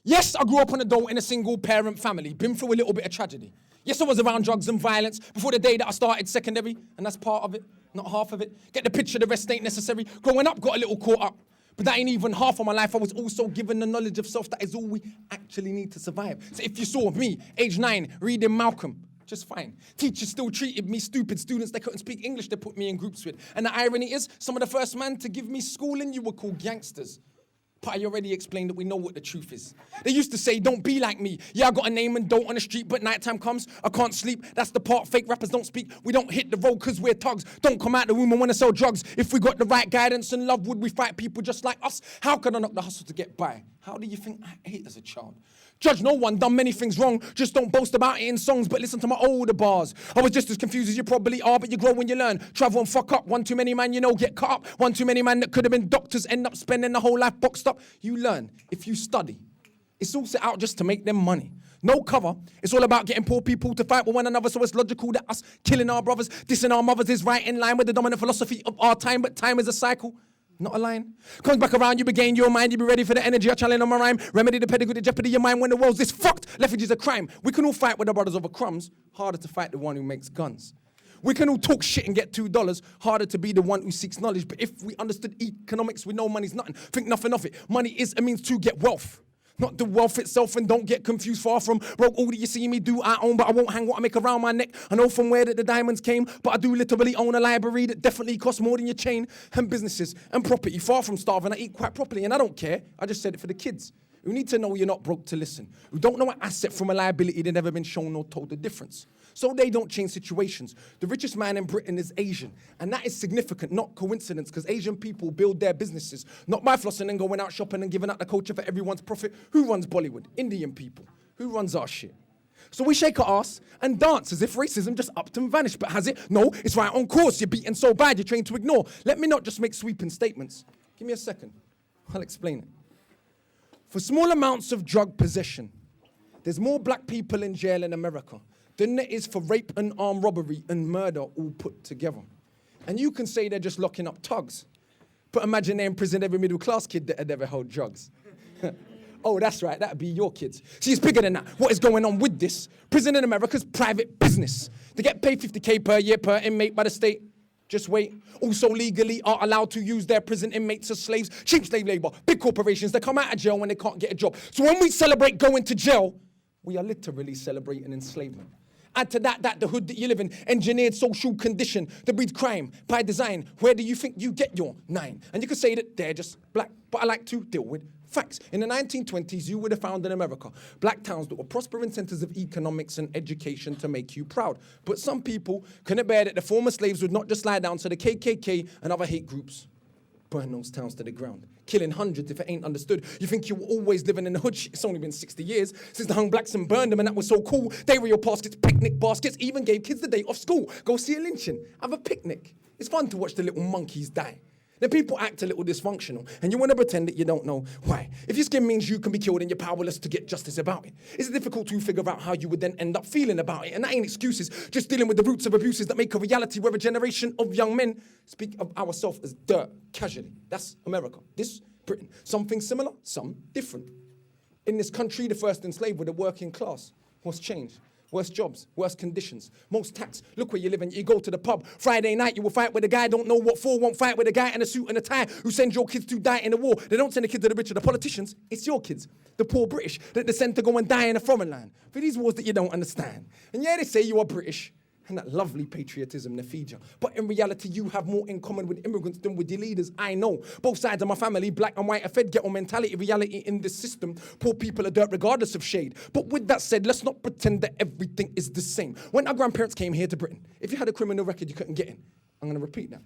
Yes, I grew up on a dole in a single parent family, been through a little bit of tragedy. Yes, I was around drugs and violence before the day that I started secondary, and that's part of it, not half of it. Get the picture, the rest ain't necessary. Growing up, got a little caught up. But that ain't even half of my life. I was also given the knowledge of self that is all we actually need to survive. So if you saw me, age 9, reading Malcolm, just fine. Teachers still treated me stupid. Students, they couldn't speak English, they put me in groups with. And the irony is, some of the first men to give me schooling, you were called gangsters. But I already explained that we know what the truth is. They used to say, don't be like me. Yeah, I got a name and don't on the street, but nighttime comes, I can't sleep. That's the part fake rappers don't speak. We don't hit the road because we're thugs. Don't come out the room and want to sell drugs. If we got the right guidance and love, would we fight people just like us? How could I knock the hustle to get by? How do you think I ate as a child? Judge no one, done many things wrong. Just don't boast about it in songs, but listen to my older bars. I was just as confused as you probably are, but you grow when you learn. Travel and fuck up. One too many man, you know, get caught up. One too many man that could have been doctors, end up spending the whole life boxed up. You learn if you study. It's all set out just to make them money. No cover. It's all about getting poor people to fight with one another, so it's logical that us killing our brothers, dissing our mothers is right in line with the dominant philosophy of our time, but time is a cycle. Not a line. Comes back around, you regain your mind, you be ready for the energy I challenge on my rhyme. Remedy the pedigree, the jeopardy of your mind when the world's this fucked. Lethargy is a crime. We can all fight with the brothers over crumbs, harder to fight the one who makes guns. We can all talk shit and get $2, harder to be the one who seeks knowledge. But if we understood economics, we know money's nothing. Think nothing of it. Money is a means to get wealth. Not the wealth itself, and don't get confused, far from broke. All that you see me do, I own, but I won't hang what I make around my neck. I know from where that the diamonds came, but I do literally own a library that definitely costs more than your chain. And businesses and property, far from starving, I eat quite properly, and I don't care. I just said it for the kids who need to know you're not broke to listen, who don't know an asset from a liability they've never been shown or told the difference. So they don't change situations. The richest man in Britain is Asian, and that is significant, not coincidence, because Asian people build their businesses, not by flossing and going out shopping and giving out the culture for everyone's profit. Who runs Bollywood? Indian people. Who runs our shit? So we shake our ass and dance as if racism just upped and vanished. But has it? No, it's right on course. You're beaten so bad, you're trained to ignore. Let me not just make sweeping statements. Give me a second. I'll explain it. For small amounts of drug possession, there's more black people in jail in America than there is for rape and armed robbery and murder all put together. And you can say they're just locking up thugs. But imagine they imprisoned every middle-class kid that had ever held drugs. Oh, that's right, that'd be your kids. See, it's bigger than that. What is going on with this? Prison in America's private business. They get paid $50K per year per inmate by the state. Just wait. Also legally are allowed to use their prison inmates as slaves. Cheap slave labor. Big corporations, they come out of jail when they can't get a job. So when we celebrate going to jail, we are literally celebrating enslavement. Add to that the hood that you live in, engineered social condition that breeds crime by design. Where do you think you get your 9? And you could say that they're just black, but I like to deal with facts. In the 1920s, you would have found in America black towns that were prospering centers of economics and education to make you proud. But some people couldn't bear that the former slaves would not just lie down to the KKK and other hate groups. Burn those towns to the ground, killing hundreds if it ain't understood. You think you were always living in the hood? It's only been 60 years since they hung blacks and burned them, and that was so cool. They were your baskets, picnic baskets, even gave kids the day off school. Go see a lynching, have a picnic. It's fun to watch the little monkeys die. Then people act a little dysfunctional, and you want to pretend that you don't know why. If your skin means you can be killed and you're powerless to get justice about it, it's difficult to figure out how you would then end up feeling about it. And that ain't excuses, just dealing with the roots of abuses that make a reality where a generation of young men speak of ourselves as dirt, casually. That's America. This, Britain. Something similar, some different. In this country, the first enslaved were the working class. What's changed? Worse jobs, worse conditions, most tax. Look where you live and you go to the pub. Friday night, you will fight with a guy, don't know what for, won't fight with a guy in a suit and a tie who sends your kids to die in the war. They don't send the kids to the rich or the politicians, it's your kids, the poor British, that they send to go and die in a foreign land for these wars that you don't understand. And yeah, they say you are British, and that lovely patriotism that feeds you. But in reality, you have more in common with immigrants than with your leaders. I know. Both sides of my family, black and white, are fed ghetto mentality, reality in this system. Poor people are dirt regardless of shade. But with that said, let's not pretend that everything is the same. When our grandparents came here to Britain, if you had a criminal record, you couldn't get in. I'm going to repeat that.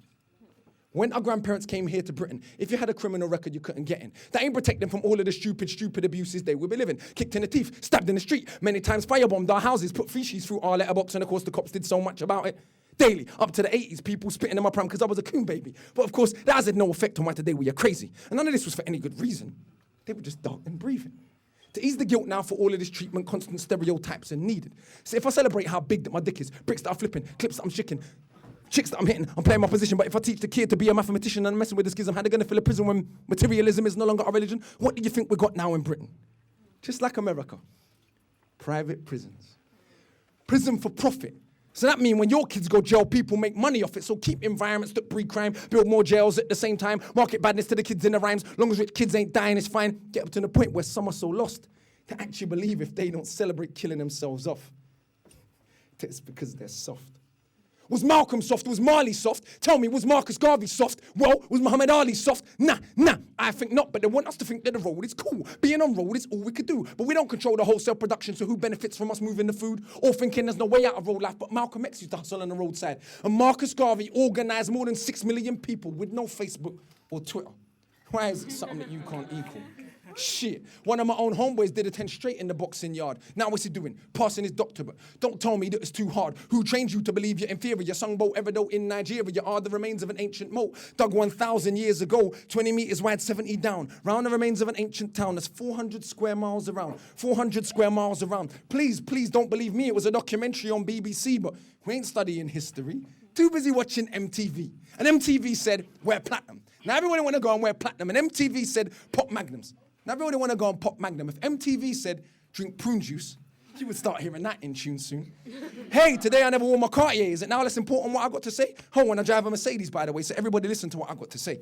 When our grandparents came here to Britain, if you had a criminal record, you couldn't get in. That ain't protect them from all of the stupid abuses they would be living. Kicked in the teeth, stabbed in the street, many times firebombed our houses, put feces through our letterbox, and of course the cops did so much about it. Daily, up to the 80s, people spitting in my pram because I was a coon baby. But of course, that has had no effect on why today we are crazy. And none of this was for any good reason. They were just dark and breathing. To ease the guilt now for all of this treatment, constant stereotypes are needed. So if I celebrate how big that my dick is, bricks that I'm flipping, clips that I'm shaking, chicks that I'm hitting, I'm playing my position. But if I teach the kid to be a mathematician and I'm messing with the schism, how they going to fill a prison when materialism is no longer our religion? What do you think we got now in Britain? just like America. Private prisons. Prison for profit. So that means when your kids go jail, people make money off it. So keep environments that breed crime, build more jails at the same time, market badness to the kids in the rhymes. Long as rich kids ain't dying, it's fine. Get up to the point where some are so lost to actually believe if they don't celebrate killing themselves off, it's because they're soft. Was Malcolm soft? Was Marley soft? Tell me, was Marcus Garvey soft? Well, was Muhammad Ali soft? Nah, I think not, but they want us to think that the road is cool. Being on road is all we could do, but we don't control the wholesale production, so who benefits from us moving the food? Or thinking there's no way out of road life, but Malcolm X used to hustle on the roadside. And Marcus Garvey organized more than 6 million people with no Facebook or Twitter. Why is it something that you can't equal? Shit. One of my own homeboys did a 10 straight in the boxing yard. Now what's he doing? Passing his doctor, but don't tell me that it's too hard. Who trained you to believe you're inferior? Sungbo Eredo in Nigeria are the remains of an ancient moat. Dug 1,000 years ago, 20 meters wide, 70 down. Round the remains of an ancient town that's 400 square miles around. 400 square miles around. Please don't believe me. It was a documentary on BBC, but we ain't studying history. Too busy watching MTV. And MTV said, wear platinum. Now everybody want to go and wear platinum. And MTV said, pop magnums. Now everybody want to go and pop Magnum. If MTV said, drink prune juice, you would start hearing that in tune soon. Hey, today I never wore my Cartier. Is it now less important what I got to say? Oh, when I drive a Mercedes, by the way, so everybody listen to what I got to say.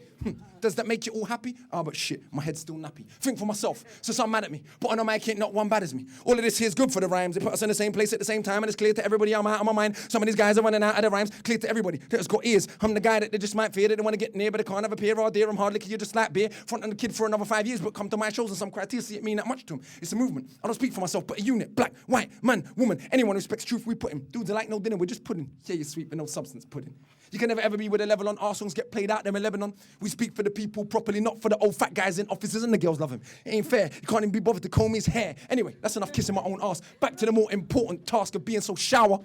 Does that make you all happy? Oh, but shit, my head's still nappy. Think for myself, so some mad at me. But on a mic ain't not one bad as me. All of this here's good for the rhymes. They put us in the same place at the same time, and it's clear to everybody I'm out of my mind. Some of these guys are running out of the rhymes. Clear to everybody that has got ears. I'm the guy that they just might fear. They don't want to get near, but they can't have a peer or dear. I'm hard liquor, you're just like beer. Front on the kid for another 5 years, but come to my shows and some criteria see it mean that much to them. It's a movement. I don't speak for myself, but a unit. Black, white, man, woman. Anyone who respects truth, we put him. Dudes are like no dinner, we're just pudding. Yeah, you're sweet, but no substance pudding. You can never ever be with a level on. Our songs get played out there in Lebanon. We speak for the people properly, not for the old fat guys in offices and the girls love him. It ain't fair. You can't even be bothered to comb his hair. Anyway, that's enough kissing my own ass. Back to the more important task of being so shower.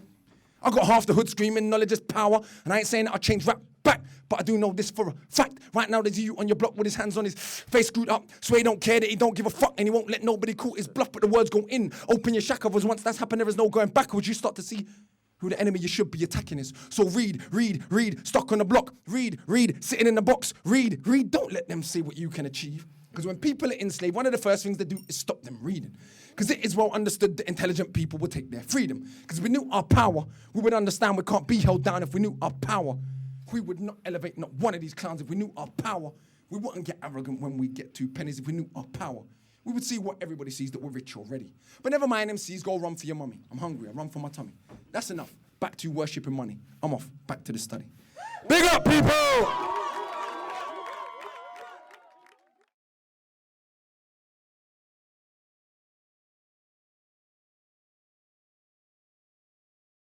I got half the hood screaming, knowledge is power. And I ain't saying that I change rap back, but I do know this for a fact. Right now there's you on your block with his hands on his face screwed up. Swear he don't care that he don't give a fuck and he won't let nobody call his bluff, but the words go in. Open your shack covers. Once that's happened, there is no going backwards. You start to see who the enemy you should be attacking is. So read, stuck on the block. Read, sitting in the box. Read, don't let them say what you can achieve. Because when people are enslaved, one of the first things they do is stop them reading. Because it is well understood that intelligent people will take their freedom. Because if we knew our power, we would understand we can't be held down. If we knew our power, we would not elevate not one of these clowns. If we knew our power, we wouldn't get arrogant when we get 2 pennies. If we knew our power, we would see what everybody sees, that we're rich already. But never mind MCs, go run for your mummy. I'm hungry, I run for my tummy. That's enough. Back to worship and money. I'm off, back to the study. Big up, people!